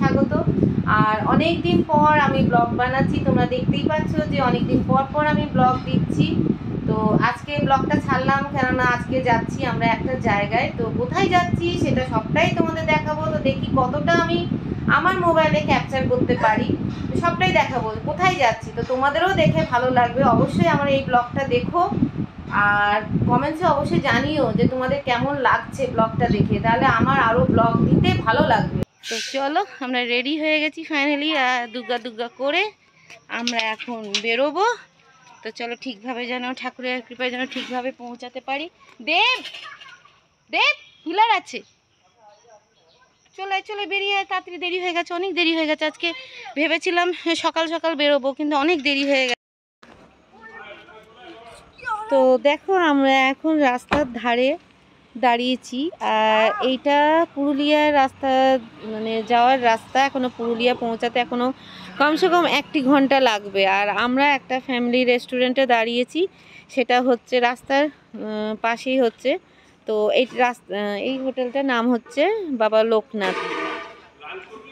স্বাগত। আর অনেক দিন পর আমি ব্লগ বানাচ্ছি, তোমরা দেখতেই পাচ্ছ যে অনেক দিন পর পর আমি ব্লগ দিচ্ছি। তো আজকে ব্লগটা ছাড়লাম, কেননা আজকে যাচ্ছি আমরা একটা জায়গায়। তো কোথায় যাচ্ছি সেটা সবটাই তোমাদের দেখাবো। তো দেখি কতটা আমি আমার মোবাইলে ক্যাপচার করতে পারি, তো সবটাই দেখাবো কোথায় যাচ্ছি। তো তোমাদেরও দেখে ভালো লাগবে, অবশ্যই আমার এই ব্লগটা দেখো আর কমেন্টসে অবশ্যই জানিও যে তোমাদের কেমন লাগছে ব্লগটা দেখে, তাহলে আমার আরও ব্লগ দিতে ভালো লাগবে। তো চলো, আমরা রেডি হয়ে গেছি ফাইনালি, দুর্গা দুর্গা করে আমরা এখন বেরোবো। তো চলো, ঠিকভাবে যেন ঠাকুরের কৃপায় যেন ঠিকভাবে পৌঁছাতে পারি। দেব দেব হুলার আছে, চলে চলে বেরিয়ে তাড়াতাড়ি, দেরি হয়ে গেছে, অনেক দেরি হয়ে গেছে। আজকে ভেবেছিলাম সকাল সকাল বেরোবো, কিন্তু অনেক দেরি হয়ে গেছে। তো দেখো, আমরা এখন রাস্তার ধারে দাঁড়িয়েছি। আর এইটা পুরুলিয়ার রাস্তা, মানে যাওয়ার রাস্তা। এখনও পুরুলিয়া পৌঁছাতে এখনও কমসে কম 1 ঘন্টা লাগবে। আর আমরা একটা ফ্যামিলি রেস্টুরেন্টে দাঁড়িয়েছি, সেটা হচ্ছে রাস্তার পাশেই হচ্ছে। তো এই হোটেলটার নাম হচ্ছে বাবা লোকনাথ।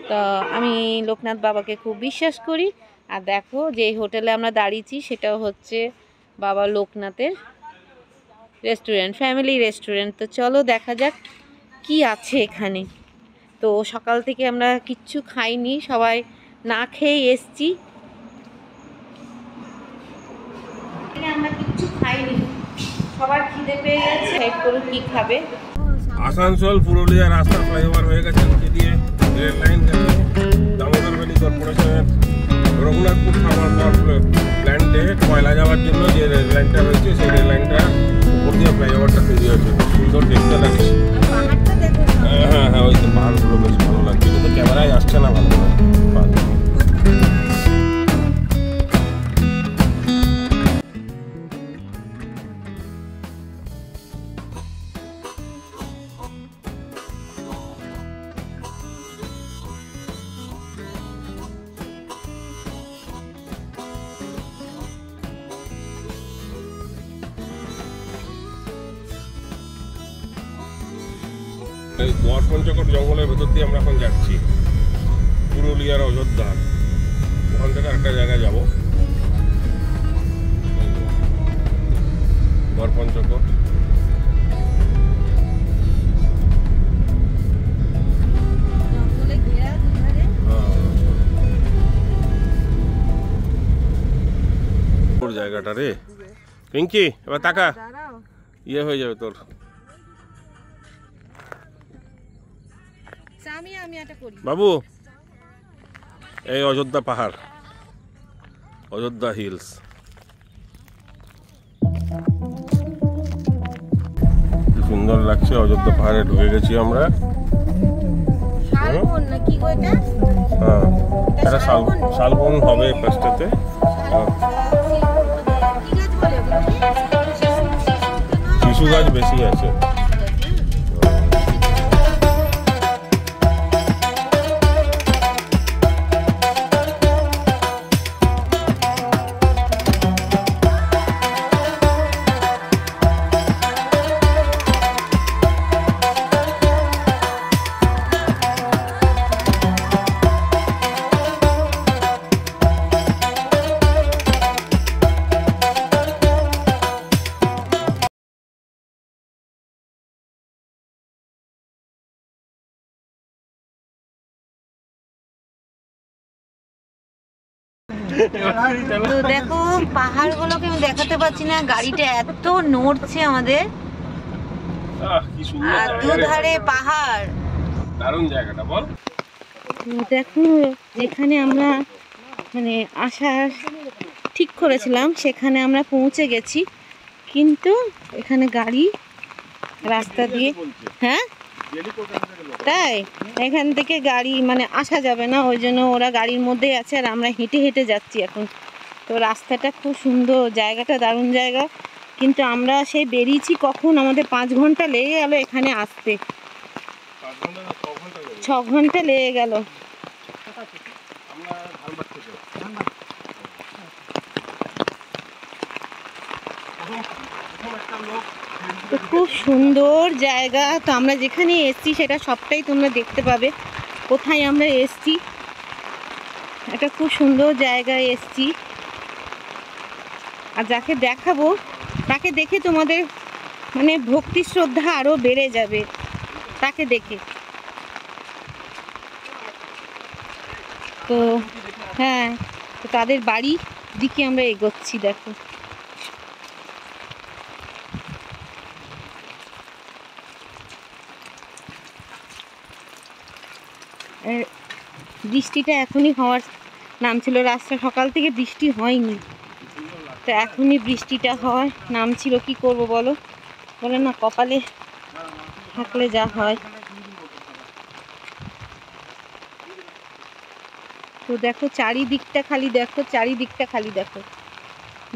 তো আমি লোকনাথ বাবাকে খুব বিশ্বাস করি। আর দেখো, যে হোটেলে আমরা দাঁড়িয়েছি সেটাও হচ্ছে বাবা লোকনাথের রেস্টুরেন্ট, ফ্যামিলি রেস্টুরেন্ট। তো চলো দেখা যাক কি আছে এখানে। তো সকাল থেকে আমরা কিচ্ছু খাইনি, সবাই না খেয়ে এসছি। আমরা কিচ্ছু খাইনি, সবার খিদে পেয়ে গেছে। হেড করুন কি খাবে। আসানসোল পুরুলিয়া রাস্তা ফ্লাইওভার হয়ে গেছে, দিয়ে রেল লাইন দামোদর ভ্যালি কর্পোরেশনের রঘুনাথপুর থামার পর প্ল্যান্টে কয়লা যাওয়ার জন্য যে রেল লাইনটা রয়েছে, সেই রেল লাইনটা উপর দিয়ে ফ্লাইওভারটা তৈরি হয়েছে। খুব সুন্দর দেখতে লাগছে। হ্যাঁ হ্যাঁ, ওই তো পাহাড়গুলো বেশ ভালো লাগছে, কিন্তু ক্যামেরায় আসছে না ভালো করে। এই গড়পঞ্চকোট জঙ্গলের ভেতর দিয়ে আমরা এখন যাচ্ছি পুরুলিয়ার অযোধ্যা। ওখান থেকে আরেকটা জায়গায় যাবো, গড়পঞ্চকোট। জায়গাটা রে পিঙ্কি, এবার তাকা, ইয়ে হয়ে যাবে তোর। বাবু, এই অযোধ্যা পাহাড়, অযোধ্যা হিলস। সুন্দর লাগছে, অযোধ্যা পাহাড়ে ঢুকে গেছি আমরা। হ্যাঁ, এটা শালবন হবে ফার্স্টেতে। শিশু গাছ বেশি আছে। তো দেখো, পাহাড়গুলোকে আমি দেখাতে পারছি না, গাড়িটা এত নড়ছে আমাদের। আর দুধারে পাহাড়, দারুণ জায়গাটা বল। দেখো, যেখানে আমরা মানে আসার ঠিক করেছিলাম সেখানে আমরা পৌঁছে গেছি, কিন্তু এখানে গাড়ি রাস্তা দিয়ে, হ্যাঁ তাই এখান থেকে গাড়ি মানে আসা যাবে না, ওই জন্য ওরা গাড়ির মধ্যেই আছে আর আমরা হেঁটে হেঁটে যাচ্ছি এখন। তো রাস্তাটা খুব সুন্দর, জায়গাটা দারুণ জায়গা, কিন্তু আমরা সেই বেরিয়েছি কখন, আমাদের 5 ঘন্টা লেগে গেল এখানে আসতে। 6 ঘন্টা লেগে গেল। তো খুব সুন্দর জায়গা। তো আমরা যেখানে এসেছি সেটা সবটাই তোমরা দেখতে পাবে। কোথায় আমরা এসছি। একটা খুব সুন্দর জায়গায় এসছি, আর যাকে দেখাবো তাকে দেখে তোমাদের মানে ভক্তি শ্রদ্ধা আরও বেড়ে যাবে তাকে দেখে। তো হ্যাঁ, তো তাদের বাড়ি দিকে আমরা এগোচ্ছি। দেখো বৃষ্টিটা এখনই হওয়ার নাম ছিল, রাস্তা সকাল থেকে বৃষ্টি হয়নি, তো এখনই বৃষ্টিটা হওয়ার নাম ছিল। কি করব বলো, বলে না কপালে থাকলে যা হয়। তো দেখো চারিদিকটা খালি দেখো, চারিদিকটা খালি দেখো,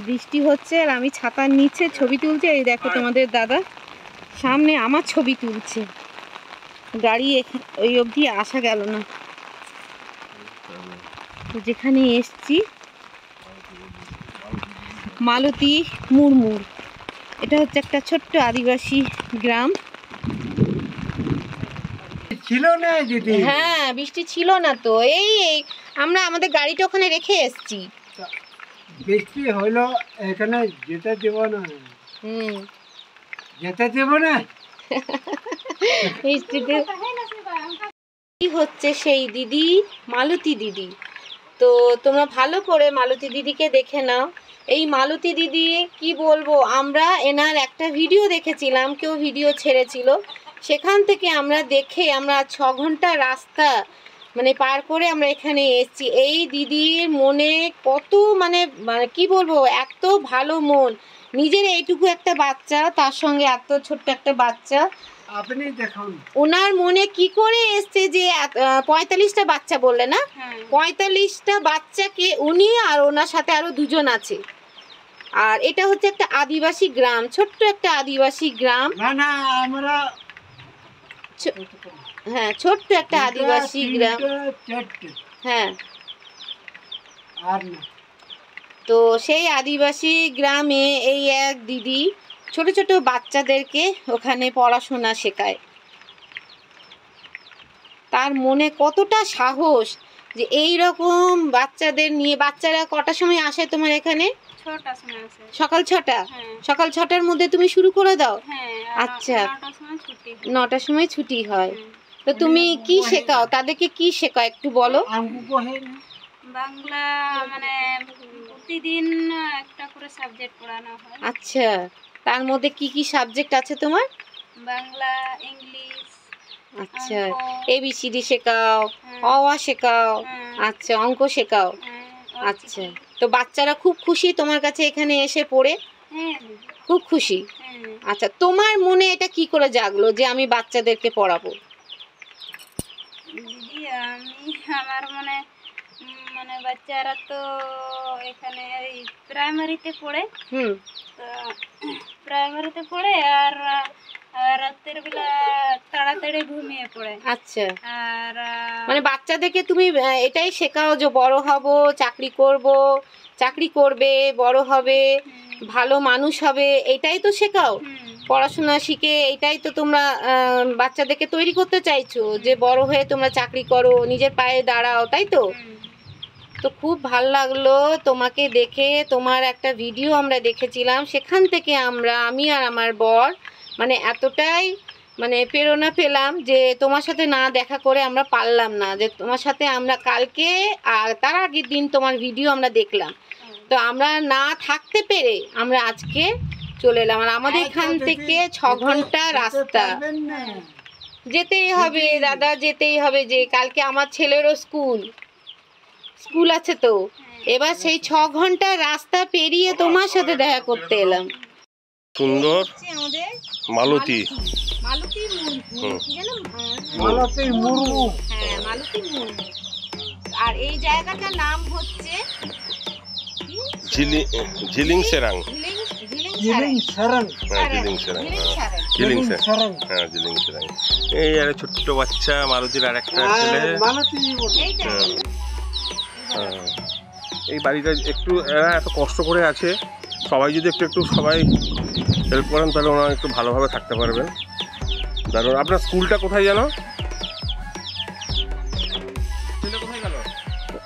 বৃষ্টি হচ্ছে আর আমি ছাতার নিচে ছবি তুলছি। এই দেখো তোমাদের দাদা সামনে আমার ছবি তুলছে, গাড়ি ওই অবধি আসা গেল না। তো যেখানে এসছি মালতী মুড়মুড়, এটা হচ্ছে একটা ছোট্ট আদিবাসী গ্রাম। ছিল না দিদি? হ্যাঁ, বৃষ্টি ছিল না তো, এই আমরা আমাদের গাড়িটা ওখানে রেখে এসছি। বৃষ্টি হলো এখানে যেতে দেব না। যেতে দেব না। বৃষ্টিতে কি হচ্ছে সেই দিদি, মালতী দিদি। তো তোমরা ভালো করে মালতী দিদিকে দেখে নাও। এই মালতী দিদি কি বলবো, আমরা এনার একটা ভিডিও দেখেছিলাম, কেউ ভিডিও ছেড়েছিল, সেখান থেকে আমরা দেখে আমরা 6 ঘন্টা রাস্তা মানে পার করে আমরা এখানে এসেছি। এই দিদির মনে কত মানে কি বলবো, এত ভালো মন, নিজের এইটুকু একটা বাচ্চা, তার সঙ্গে এত ছোট্ট একটা বাচ্চা, আপনি দেখুন ওনার মনে কি করে এসছে যে 45টা বাচ্চা বললে না, 45টা বাচ্চাকে উনি আর ওনার সাথে আরো 2 জন আছে। আর এটা হচ্ছে একটা আদিবাসী গ্রাম, ছোট্ট একটা আদিবাসী গ্রাম। না না আমরা হ্যাঁ, ছোট্ট একটা আদিবাসী গ্রাম। হ্যাঁ, আর না তো সেই আদিবাসী গ্রামে এই এক দিদি ছোট ছোট বাচ্চাদেরকে ওখানে পড়াশোনা শেখায়। তার মনে কতটা সাহস যে এই রকম বাচ্চাদের নিয়ে। বাচ্চারা কটার সময় আসে তোমার এখানে? 6টার সময় আসে। সকাল 6টা? হ্যাঁ। সকাল 6টার মধ্যে তুমি শুরু করে দাও? হ্যাঁ। আচ্ছা, 9টার সময় ছুটি হয়। 9টার সময় ছুটি হয়। তো তুমি কি শেখাও তাদেরকে, কি শেখাও একটু বলো? বাংলা মানে প্রতিদিন একটা করে সাবজেক্ট পড়ানো হয়। আচ্ছা, তার মধ্যে কি কি সাবজেক্ট আছে তোমার? বাংলা, ইংলিশ। আচ্ছা, অঙ্ক। ABCD শেখাও, অ আ শেখাও, আচ্ছা অঙ্ক শেখাও। আচ্ছা, তো বাচ্চারা খুব খুশি তোমার কাছে এখানে এসে পড়ে? হ্যাঁ, খুব খুশি। আচ্ছা, তোমার মনে এটা কি করে জাগলো যে আমি বাচ্চাদেরকে পড়াবো? দিদি আমার মানে মানে বাচ্চারা তো এখানে এই প্রাইমারিতে পড়ে। তো প্রাইমারিতে পড়ে আর রাতের বেলা তাড়াতাড়ি ঘুমিয়ে পড়ে। আচ্ছা, আর মানে বাচ্চাদেরকে তুমি এটাই শেখাও যে বড় হব, চাকরি করব, চাকরি করবে, বড় হবে, ভালো মানুষ হবে, এটাই তো শেখাও? পড়াশোনা শিখে এটাই তো তোমরা বাচ্চাদেরকে তৈরি করতে চাইছো যে বড় হয়ে তোমরা চাকরি করো, নিজের পায়ে দাঁড়াও, তাই তো? তো খুব ভাল লাগলো তোমাকে দেখে। তোমার একটা ভিডিও আমরা দেখেছিলাম, সেখান থেকে আমি আর আমার বর মানে এতটাই মানে প্রেরণা পেলাম যে তোমার সাথে না দেখা করে আমরা পারলাম না, যে তোমার সাথে আমরা কালকে আর তার আগের দিন তোমার ভিডিও আমরা দেখলাম। তো আমরা না থাকতে পেরে আমরা আজকে চলে এলাম। আর আমাদের এখান থেকে 6 ঘন্টা রাস্তা, যেতেই হবে দাদা, যেতেই হবে। যে কালকে আমার ছেলেরও স্কুল আছে, তো এবার সেই 6 ঘন্টা রাস্তা পেরিয়ে তোমার সাথে দেখা করতে এলাম। সুন্দর আমাদের মালতী মুর্মু। হ্যাঁ, মালতী মুর্মু। আর এই জায়গাটার নাম হচ্ছে ঝিলিং সেরাং। এই আর ছোট্ট বাচ্চা মালতীর আর একটা ছেলে। এই বাড়িটা একটু এরা এত কষ্ট করে আছে, সবাই যদি একটু সবাই হেল্প করেন তাহলে ওনারা একটু ভালোভাবে থাকতে পারবেন। দারুণ। আপনার স্কুলটা কোথায় জানো?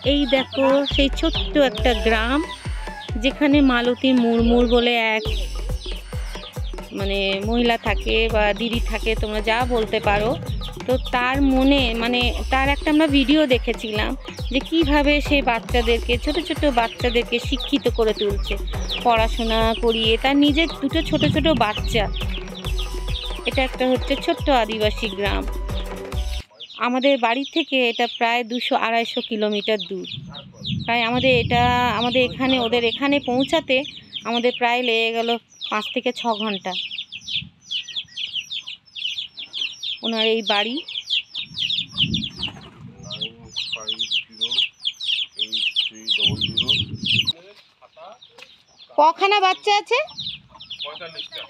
এই দেখো সেই ছোট্ট একটা গ্রাম যেখানে মালতী মুরমুর বলে এক মানে মহিলা থাকে বা দিদি থাকে, তোমরা যা বলতে পারো। তো তার মনে মানে তার একটা আমরা ভিডিও দেখেছিলাম যে কিভাবে সে বাচ্চাদেরকে ছোট ছোট বাচ্চাদেরকে শিক্ষিত করে তুলছে, পড়াশোনা করিয়ে। তার নিজের দুটো ছোট ছোট বাচ্চা। এটা একটা হচ্ছে ছোট্ট আদিবাসী গ্রাম। আমাদের বাড়ি থেকে এটা প্রায় 200-250 কিলোমিটার দূর। প্রায় আমাদের এখানে ওদের এখানে পৌঁছাতে আমাদের প্রায় লেগে গেল 5 থেকে 6 ঘন্টা। ওনার এই বাড়ি। কখানা বাচ্চা আছে?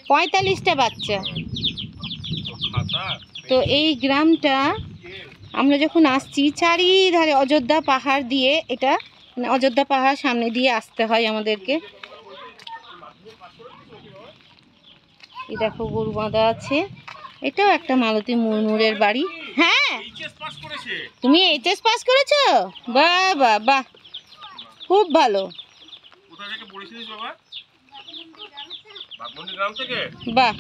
45টা বাচ্চা। তো এই গ্রামটা আমরা যখন আসছি চারিধারে অযোধ্যা পাহাড় দিয়ে, এটা মানে অযোধ্যা পাহাড় সামনে দিয়ে আসতে হয় আমাদেরকে। এই দেখো গরু বাঁধা আছে। এটাও একটা মালতী মুরমুরের বাড়ি। হ্যাঁ, তুমি এইচএস পাস করেছো? বাহ বাহ বাহ, খুব ভালো। বাহ।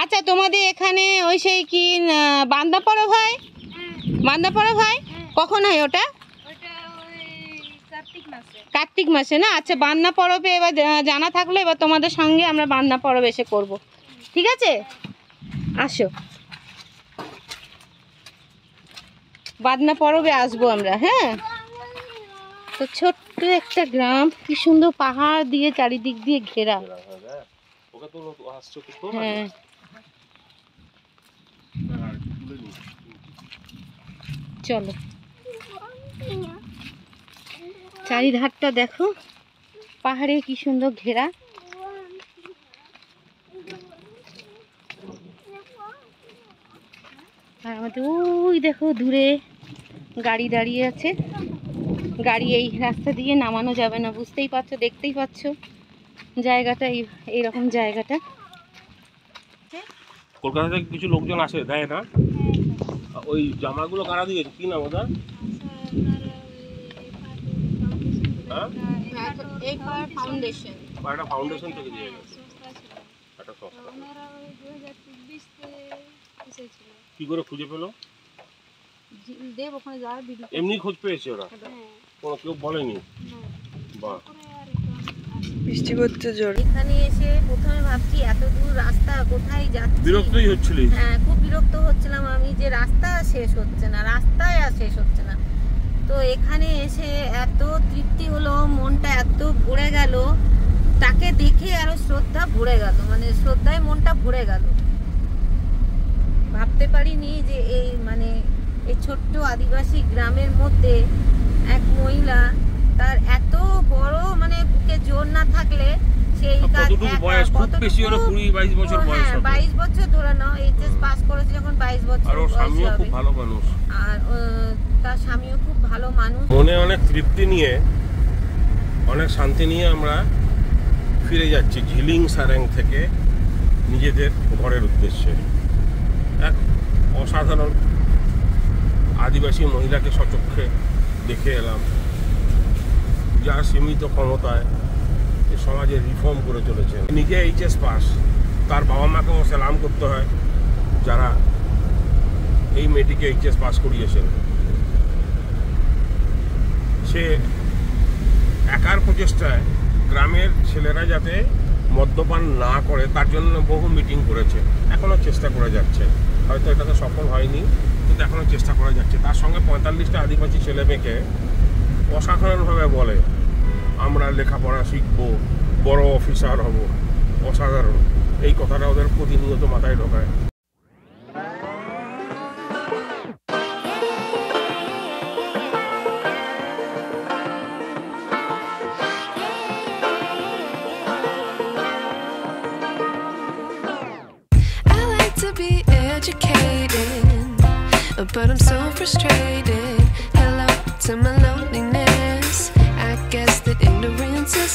আচ্ছা, তোমাদের এখানে ওই সেই কি বান্দা পরব হয়? বান্দা পরব হয় কখন হয় ওটা? কার্তিক মাসে না? আচ্ছা, বান্দা পরবে এবার জানা থাকলে এবার তোমাদের সঙ্গে আমরা বান্দা পরব এসে করব, ঠিক আছে? আসো, বান্দা পরবে আসবো আমরা। হ্যাঁ, তো ছোট্ট একটা গ্রাম, কি সুন্দর পাহাড় দিয়ে চারিদিক দিয়ে ঘেরা। হ্যাঁ, চলো চারিধারটা দেখো, পাহাড়ে কি সুন্দর ঘেরা। আর আমাদের ওই দেখো দূরে গাড়ি দাঁড়িয়ে আছে। গাড়ি এই রাস্তা দিয়ে নামানো যাবে না, বুঝতেই পারছো, দেখতেই পাচ্ছ জায়গাটা, এইরকম জায়গাটা। কলকাতা থেকে কিছু লোকজন আসে, দেয় না? ওই জামাগুলো কারা দিয়েছে? কি নাম ওটা? ফাউন্ডেশন থেকে দিয়ে গেছে একটা সংস্থা। কি করে খুঁজে পেলো? এমনি খোঁজ পেয়েছে ওরা? কোনো কেউ বলেনি? বাহ। বৃষ্টি পড়ছে জোর। এখানে এসে প্রথমে ভাবছি এত দূর রাস্তা কোথায় যাচ্ছি, বিরক্তই হচ্ছিলি? হ্যাঁ, খুব বিরক্ত হচ্ছিলাম আমি যে রাস্তা শেষ হচ্ছে না, রাস্তায় আর শেষ হচ্ছে না। তো এখানে এসে এত তৃপ্তি হলো, মনটা এত ভরে গেল, তাকে দেখে আরো শ্রদ্ধা ভরে গেল, মানে শ্রদ্ধায় মনটা ভরে গেল। ভাবতে পারিনি যে এই মানে এই ছোট্ট আদিবাসী গ্রামের মধ্যে এক মহিলা, তার এত বড় মানে বুকে জোর না থাকলে সেই কাজ, বয়স খুব বেশি হলো 20-22 বছর বয়স হবে। 22 বছর ধরে নাও, এইচএস পাস করেছে যখন 22 বছর। আর ওর স্বামীও খুব ভালো মানুষ। আর তার স্বামীও খুব ভালো মানুষ। মনে অনেক তৃপ্তি নিয়ে, অনেক শান্তি নিয়ে আমরা ফিরে যাচ্ছি ঝিলিং সারেং থেকে নিজেদের ঘরের উদ্দেশ্যে। এক অসাধারণ আদিবাসী মহিলাকে সচক্ষে দেখে এলাম, যার সীমিত ক্ষমতায় এই সমাজে রিফর্ম করে চলেছেন। নিজে এইচএস পাস, তার বাবা মাকেও সালাম করতে হয় যারা এই মেয়েটিকে এইচএস পাস করিয়েছেন। সে একার প্রচেষ্টায় গ্রামের ছেলেরা যাতে মদ্যপান না করে তার জন্য বহু মিটিং করেছে, এখনও চেষ্টা করে যাচ্ছে। হয়তো এটাতে সফল হয়নি, কিন্তু এখনও চেষ্টা করে যাচ্ছে। তার সঙ্গে 45টা আদিবাসী ছেলে মেয়েকে অসাধারণভাবে বলে আমরা লেখাপড়া শিখবো, বড় অফিসার হব। অসাধারণ, এই কথাটা ওদের প্রতিনিয়ত মাথায় ঢোকায়। But I'm so frustrated. Hello to my loneliness. I guess that ignorance is